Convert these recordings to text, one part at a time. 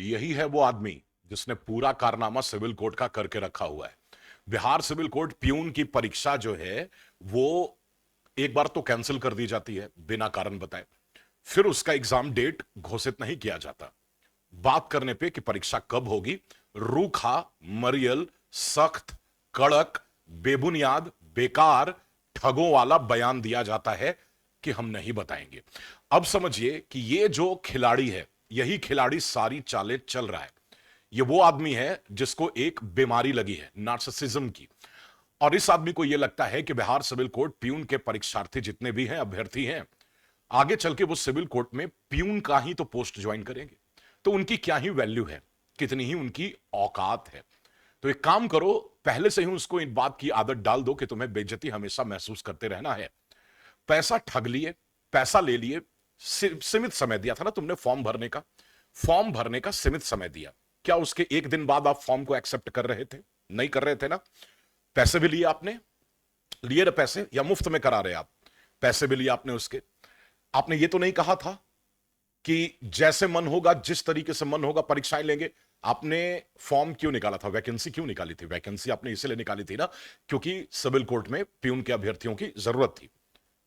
यही है वो आदमी जिसने पूरा कारनामा सिविल कोर्ट का करके रखा हुआ है। बिहार सिविल कोर्ट प्यून की परीक्षा जो है वो एक बार तो कैंसिल कर दी जाती है बिना कारण बताए, फिर उसका एग्जाम डेट घोषित नहीं किया जाता। बात करने पे कि परीक्षा कब होगी, रूखा, मरियल, सख्त, कड़क, बेबुनियाद, बेकार, ठगों वाला बयान दिया जाता है कि हम नहीं बताएंगे। अब समझिए कि ये जो खिलाड़ी है, यही खिलाड़ी सारी चालें चल रहा है। ये वो आदमी है जिसको एक बीमारी लगी है, नार्सिसिज्म की। और इस आदमी को यह लगता है कि बिहार सिविल कोर्ट प्यून के परीक्षार्थी जितने भी हैं, अभ्यर्थी हैं, आगे चल के वो सिविल कोर्ट में प्यून का ही तो पोस्ट ज्वाइन करेंगे। तो उनकी क्या ही वैल्यू है, कितनी ही उनकी औकात है। तो एक काम करो, पहले से ही उसको इन बात की आदत डाल दो कि तुम्हें बेइज्जती हमेशा महसूस करते रहना है। पैसा ठग लिए, पैसा ले लिए, सीमित समय दिया था ना तुमने फॉर्म भरने का, फॉर्म भरने का सीमित समय दिया। क्या उसके एक दिन बाद आप फॉर्म को एक्सेप्ट कर रहे थे? नहीं कर रहे थे ना। पैसे भी लिए आपने, लिए ना पैसे, या मुफ्त में करा रहे आप? पैसे भी लिए आपने उसके। आपने ये तो नहीं कहा था कि जैसे मन होगा, जिस तरीके से मन होगा परीक्षाएं लेंगे। आपने फॉर्म क्यों निकाला था, वैकेंसी क्यों निकाली थी? वैकेंसी आपने इसलिए निकाली थी ना क्योंकि सिविल कोर्ट में प्यून के अभ्यर्थियों की जरूरत थी।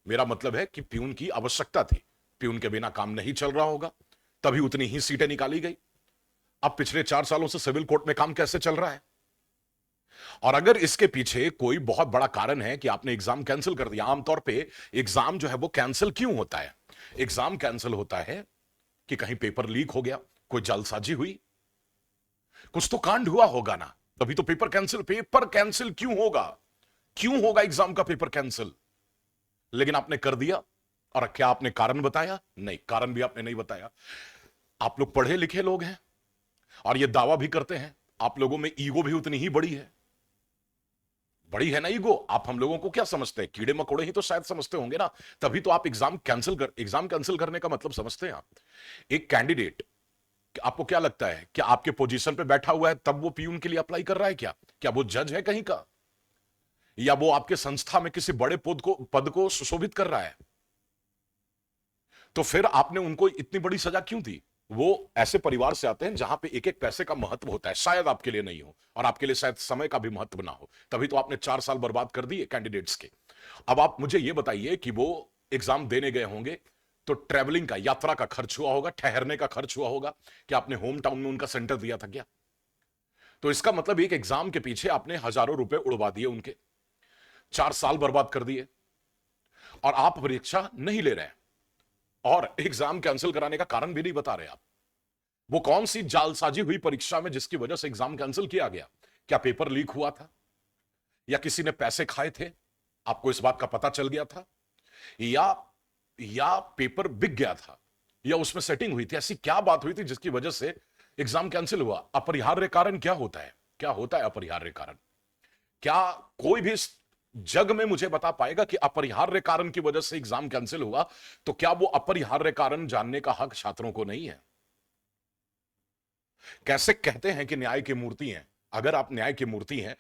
मेरा मतलब है कि प्यून की आवश्यकता थी। प्यून के बिना काम नहीं चल रहा होगा, तभी उतनी ही सीटें निकाली गई। अब पिछले 4 सालों से सिविल कोर्ट में काम कैसे चल रहा है? और अगर इसके पीछे कोई बहुत बड़ा कारण है कि आपने एग्जाम कैंसिल कर दिया, आमतौर पे एग्जाम जो है वो कैंसिल क्यों होता है? एग्जाम कैंसिल होता है कि कहीं पेपर लीक हो गया, कोई जालसाजी हुई, कुछ तो कांड हुआ होगा ना, तभी तो पेपर कैंसिल। पेपर कैंसिल क्यों होगा? क्यों होगा एग्जाम का पेपर कैंसिल? लेकिन आपने कर दिया। और क्या आपने कारण बताया? नहीं, कारण भी आपने नहीं बताया। आप लोग पढ़े लिखे लोग हैं और ये दावा भी करते हैं, आप लोगों में ईगो भी उतनी ही बड़ी है। बड़ी है ना ईगो। आप हम लोगों को क्या समझते हैं? कीड़े मकोड़े ही तो शायद समझते होंगे ना। तभी तो आप एग्जाम कैंसिल करने का मतलब समझते हैं आप। एक कैंडिडेट, आपको क्या लगता है कि आपके पोजीशन पे बैठा हुआ है तब वो पीयून के लिए अप्लाई कर रहा है क्या? क्या वो जज है कहीं का? या वो आपके संस्था में किसी बड़े पद को सुशोभित कर रहा है? तो फिर आपने उनको इतनी बड़ी सजा क्यों दी? वो ऐसे परिवार से आते हैं जहां पे एक एक पैसे का महत्व होता है। शायद आपके लिए नहीं हो, और आपके लिए शायद समय का भी महत्व ना हो, तभी तो आपने 4 साल बर्बाद कर दिए कैंडिडेट्स के। अब आप मुझे ये बताइए कि वो एग्जाम देने गए होंगे तो ट्रेवलिंग का, यात्रा का खर्च हुआ होगा, ठहरने का खर्च हुआ होगा। कि आपने होम टाउन में उनका सेंटर दिया था क्या? तो इसका मतलब एक एग्जाम के पीछे आपने हजारों रुपए उड़वा दिए उनके, 4 साल बर्बाद कर दिए, और आप परीक्षा नहीं ले रहे हैं और एग्जाम कैंसिल कराने का कारण भी नहीं बता रहे आप। वो कौन सी जालसाजी हुई परीक्षा में जिसकी वजह से एग्जाम कैंसिल किया गया? क्या पेपर लीक हुआ था, या किसी ने पैसे खाए थे, आपको इस बात का पता चल गया था, या पेपर बिक गया था, या उसमें सेटिंग हुई थी? ऐसी क्या बात हुई थी जिसकी वजह से एग्जाम कैंसिल हुआ? अपरिहार्य कारण क्या होता है? क्या होता है अपरिहार्य कारण? क्या कोई भी इस जग में मुझे बता पाएगा कि अपरिहार्य कारण की वजह से एग्जाम कैंसिल हुआ? तो क्या वो अपरिहार्य कारण जानने का हक छात्रों को नहीं है? कैसे कहते हैं कि न्याय की मूर्ति हैं? अगर आप न्याय की मूर्ति हैं,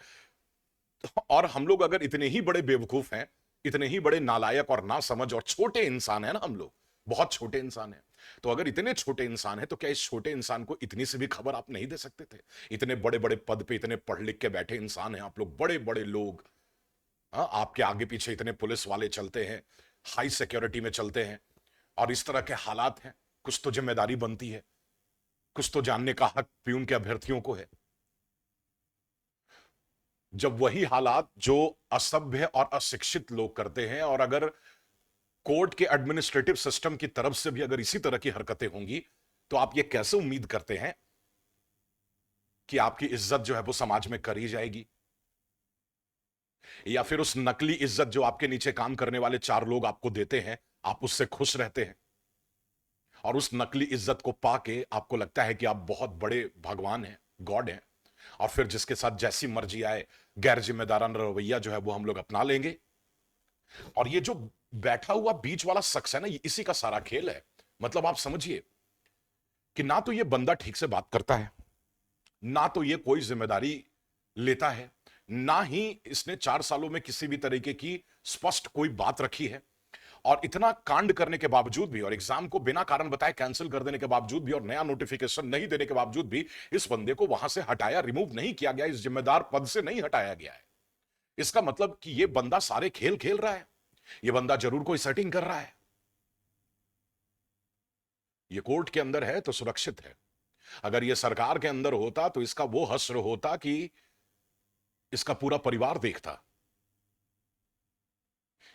और हम लोग अगर इतने ही बड़े बेवकूफ हैं, इतने ही बड़े नालायक और नासमझ और छोटे इंसान हैं ना, हम लोग बहुत छोटे इंसान हैं, तो अगर इतने छोटे इंसान हैं तो क्या इस छोटे इंसान को इतनी सी भी खबर आप नहीं दे सकते थे? इतने बड़े बड़े पद पे इतने पढ़ लिख के बैठे इंसान हैं आप लोग, बड़े बड़े लोग। हाँ, आपके आगे पीछे इतने पुलिस वाले चलते हैं, हाई सिक्योरिटी में चलते हैं, और इस तरह के हालात हैं। कुछ तो जिम्मेदारी बनती है, कुछ तो जानने का हक प्यून के अभ्यर्थियों को है। जब वही हालात जो असभ्य और अशिक्षित लोग करते हैं, और अगर कोर्ट के एडमिनिस्ट्रेटिव सिस्टम की तरफ से भी अगर इसी तरह की हरकतें होंगी, तो आप ये कैसे उम्मीद करते हैं कि आपकी इज्जत जो है वो समाज में करी जाएगी? या फिर उस नकली इज्जत जो आपके नीचे काम करने वाले 4 लोग आपको देते हैं, आप उससे खुश रहते हैं, और उस नकली इज्जत को पाके आपको लगता है कि आप बहुत बड़े भगवान हैं, गॉड हैं, और फिर जिसके साथ जैसी मर्जी आए गैर जिम्मेदाराना रवैया जो है वो हम लोग अपना लेंगे। और ये जो बैठा हुआ बीच वाला शख्स है ना, ये इसी का सारा खेल है। मतलब आप समझिए कि ना तो ये बंदा ठीक से बात करता है, ना तो ये कोई जिम्मेदारी लेता है, ना ही इसने 4 सालों में किसी भी तरीके की स्पष्ट कोई बात रखी है। और इतना कांड करने के बावजूद भी, और एग्जाम को बिना कारण बताए कैंसिल कर देने के बावजूद भी, और नया नोटिफिकेशन नहीं देने के बावजूद भी इस बंदे को वहां से हटाया, रिमूव नहीं किया गया, इस जिम्मेदार पद से नहीं हटाया गया है। इसका मतलब कि यह बंदा सारे खेल खेल रहा है, यह बंदा जरूर कोई सेटिंग कर रहा है। यह कोर्ट के अंदर है तो सुरक्षित है। अगर यह सरकार के अंदर होता तो इसका वो हश्र होता कि इसका पूरा परिवार देखता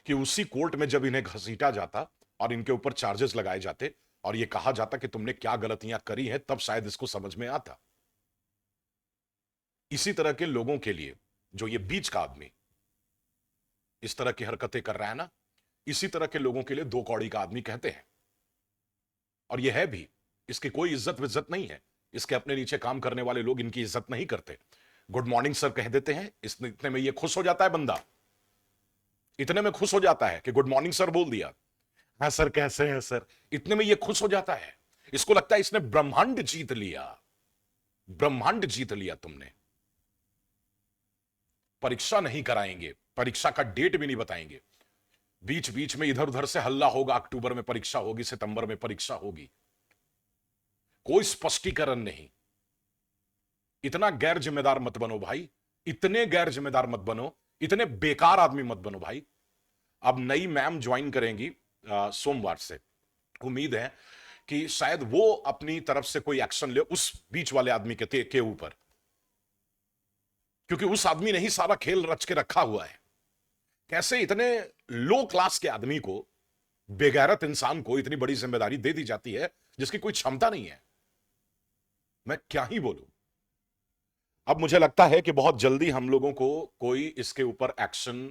कि उसी कोर्ट में जब इन्हें घसीटा जाता और इनके ऊपर चार्जेस लगाए जाते और यह कहा जाता कि तुमने क्या गलतियां करी हैं, तब शायद इसको समझ में आता। इसी तरह के लोगों के लिए जो ये बीच का आदमी इस तरह की हरकतें कर रहा है ना, इसी तरह के लोगों के लिए दो कौड़ी का आदमी कहते हैं। और यह है भी, इसकी कोई इज्जत विज्जत नहीं है। इसके अपने नीचे काम करने वाले लोग इनकी इज्जत नहीं करते। गुड मॉर्निंग सर कह देते हैं, इतने में ये खुश हो जाता है बंदा, इतने में खुश हो जाता है कि गुड मॉर्निंग सर बोल दिया। हाँ सर कैसे हैं सर, इतने में ये खुश हो जाता है। इसको लगता है इसने ब्रह्मांड जीत लिया। ब्रह्मांड जीत लिया तुमने। परीक्षा नहीं कराएंगे, परीक्षा का डेट भी नहीं बताएंगे। बीच बीच में इधर उधर से हल्ला होगा, अक्टूबर में परीक्षा होगी, सितंबर में परीक्षा होगी, कोई स्पष्टीकरण नहीं। इतना गैर जिम्मेदार मत बनो भाई, इतने गैर जिम्मेदार मत बनो, इतने बेकार आदमी मत बनो भाई। अब नई मैम ज्वाइन करेंगी सोमवार से। उम्मीद है कि शायद वो अपनी तरफ से कोई एक्शन ले उस बीच वाले आदमी के ऊपर, क्योंकि उस आदमी ने ही सारा खेल रच के रखा हुआ है। कैसे इतने लो क्लास के आदमी को, बेगैरत इंसान को इतनी बड़ी जिम्मेदारी दे दी जाती है जिसकी कोई क्षमता नहीं है। मैं क्या ही बोलूं। अब मुझे लगता है कि बहुत जल्दी हम लोगों को कोई इसके ऊपर एक्शन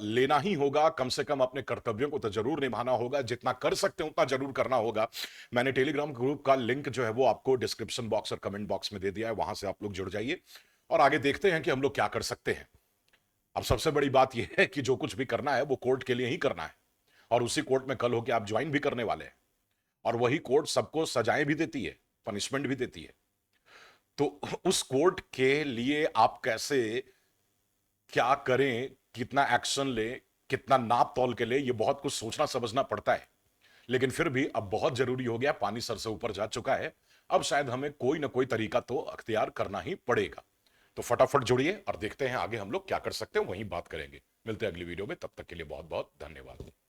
लेना ही होगा। कम से कम अपने कर्तव्यों को तो जरूर निभाना होगा, जितना कर सकते हैं उतना जरूर करना होगा। मैंने टेलीग्राम ग्रुप का लिंक जो है वो आपको डिस्क्रिप्शन बॉक्स और कमेंट बॉक्स में दे दिया है, वहां से आप लोग जुड़ जाइए और आगे देखते हैं कि हम लोग क्या कर सकते हैं। अब सबसे बड़ी बात यह है कि जो कुछ भी करना है वो कोर्ट के लिए ही करना है, और उसी कोर्ट में कल होकर आप ज्वाइन भी करने वाले हैं, और वही कोर्ट सबको सजाएं भी देती है, पनिशमेंट भी देती है। तो उस कोर्ट के लिए आप कैसे क्या करें, कितना एक्शन लें, कितना नाप तौल के ले, ये बहुत कुछ सोचना समझना पड़ता है। लेकिन फिर भी अब बहुत जरूरी हो गया, पानी सर से ऊपर जा चुका है। अब शायद हमें कोई ना कोई तरीका तो अख्तियार करना ही पड़ेगा। तो फटाफट जुड़िए और देखते हैं आगे हम लोग क्या कर सकते हैं, वहीं बात करेंगे। मिलते हैं अगली वीडियो में, तब तक के लिए बहुत बहुत धन्यवाद।